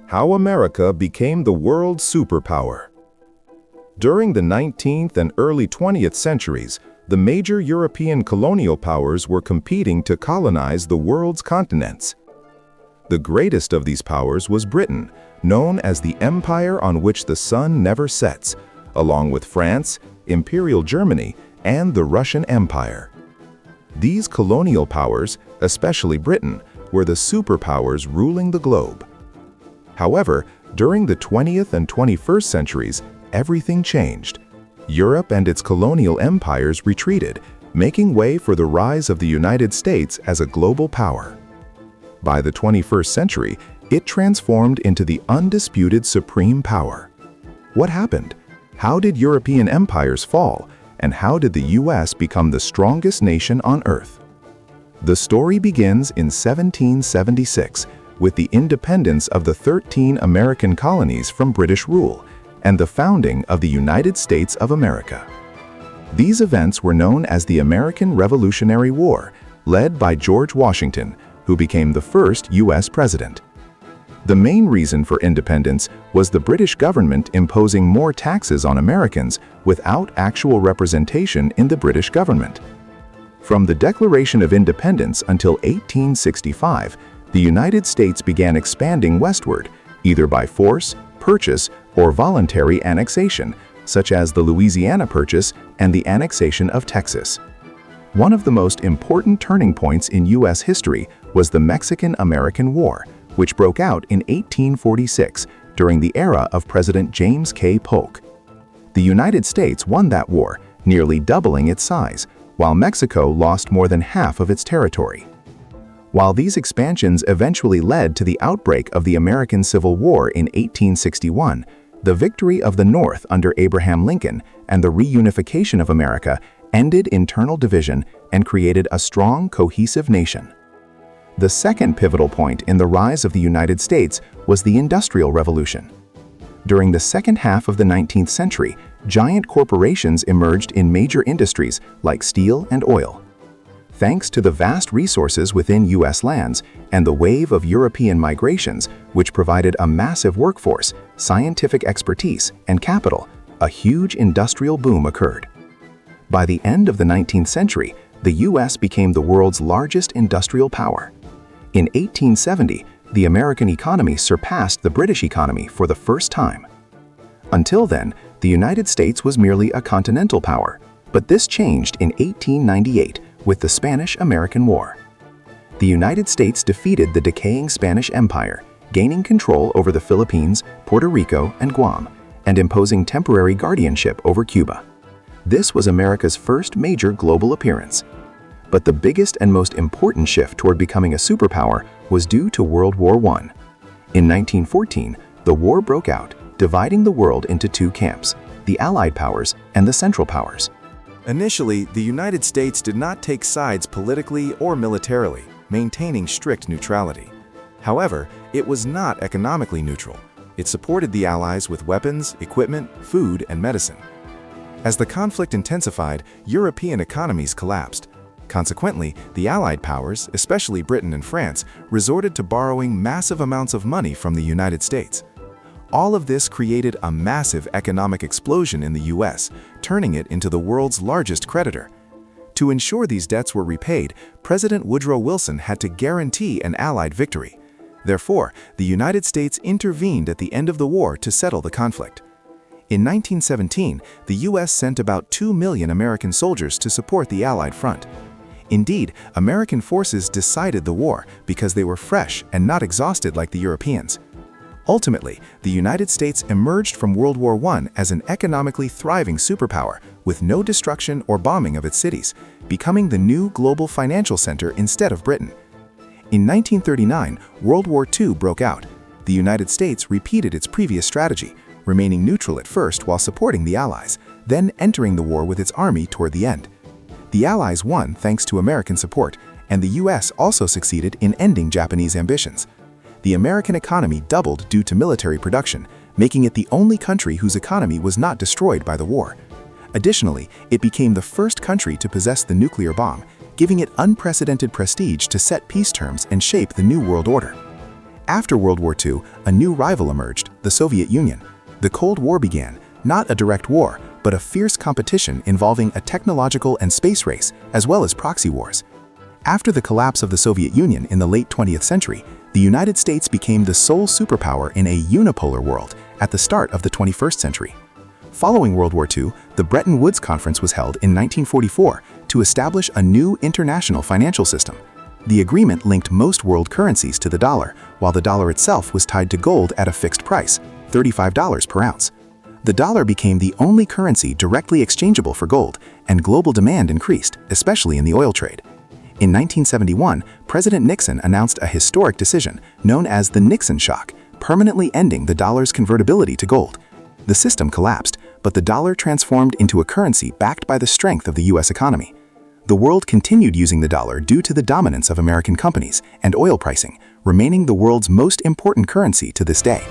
How America became the world's superpower. During the 19th and early 20th centuries, the major European colonial powers were competing to colonize the world's continents. The greatest of these powers was Britain, known as the empire on which the sun never sets, along with France, Imperial Germany, and the Russian Empire. These colonial powers, especially Britain, were the superpowers ruling the globe. However, during the 20th and 21st centuries, everything changed. Europe and its colonial empires retreated, making way for the rise of the United States as a global power. By the 21st century, it transformed into the undisputed supreme power. What happened? How did European empires fall? And how did the US become the strongest nation on Earth? The story begins in 1776 with the independence of the 13 American colonies from British rule and the founding of the United States of America. These events were known as the American Revolutionary War, led by George Washington, who became the first US president. The main reason for independence was the British government imposing more taxes on Americans without actual representation in the British government. From the Declaration of Independence until 1865, the United States began expanding westward, either by force, purchase, or voluntary annexation, such as the Louisiana Purchase and the annexation of Texas. One of the most important turning points in U.S. history was the Mexican-American War, which broke out in 1846 during the era of President James K. Polk. The United States won that war, nearly doubling its size, while Mexico lost more than half of its territory. While these expansions eventually led to the outbreak of the American Civil War in 1861, the victory of the North under Abraham Lincoln and the reunification of America ended internal division and created a strong, cohesive nation. The second pivotal point in the rise of the United States was the Industrial Revolution. During the second half of the 19th century, giant corporations emerged in major industries like steel and oil. Thanks to the vast resources within U.S. lands and the wave of European migrations, which provided a massive workforce, scientific expertise, and capital, a huge industrial boom occurred. By the end of the 19th century, the U.S. became the world's largest industrial power. In 1870, the American economy surpassed the British economy for the first time. Until then, the United States was merely a continental power, but this changed in 1898 with the Spanish-American War. The United States defeated the decaying Spanish Empire, gaining control over the Philippines, Puerto Rico, and Guam, and imposing temporary guardianship over Cuba. This was America's first major global appearance. But the biggest and most important shift toward becoming a superpower was due to World War I. In 1914, the war broke out, dividing the world into two camps, the Allied powers and the Central powers. Initially, the United States did not take sides politically or militarily, maintaining strict neutrality. However, it was not economically neutral. It supported the Allies with weapons, equipment, food, and medicine. As the conflict intensified, European economies collapsed. Consequently, the Allied powers, especially Britain and France, resorted to borrowing massive amounts of money from the United States. All of this created a massive economic explosion in the U.S., turning it into the world's largest creditor. To ensure these debts were repaid, President Woodrow Wilson had to guarantee an Allied victory. Therefore, the United States intervened at the end of the war to settle the conflict. In 1917, the U.S. sent about 2 million American soldiers to support the Allied front. Indeed, American forces decided the war because they were fresh and not exhausted like the Europeans. Ultimately, the United States emerged from World War I as an economically thriving superpower with no destruction or bombing of its cities, becoming the new global financial center instead of Britain. In 1939, World War II broke out. The United States repeated its previous strategy, remaining neutral at first while supporting the Allies, then entering the war with its army toward the end. The Allies won thanks to American support, and the U.S. also succeeded in ending Japanese ambitions. The American economy doubled due to military production, making it the only country whose economy was not destroyed by the war. Additionally, it became the first country to possess the nuclear bomb, giving it unprecedented prestige to set peace terms and shape the new world order. After World War II, a new rival emerged, the Soviet Union. The Cold War began, not a direct war, but a fierce competition involving a technological and space race, as well as proxy wars. After the collapse of the Soviet Union in the late 20th century, the United States became the sole superpower in a unipolar world at the start of the 21st century. Following World War II, the Bretton Woods Conference was held in 1944 to establish a new international financial system. The agreement linked most world currencies to the dollar, while the dollar itself was tied to gold at a fixed price, $35 per ounce. The dollar became the only currency directly exchangeable for gold, and global demand increased, especially in the oil trade. In 1971, President Nixon announced a historic decision known as the Nixon Shock, permanently ending the dollar's convertibility to gold. The system collapsed, but the dollar transformed into a currency backed by the strength of the U.S. economy. The world continued using the dollar due to the dominance of American companies and oil pricing, remaining the world's most important currency to this day.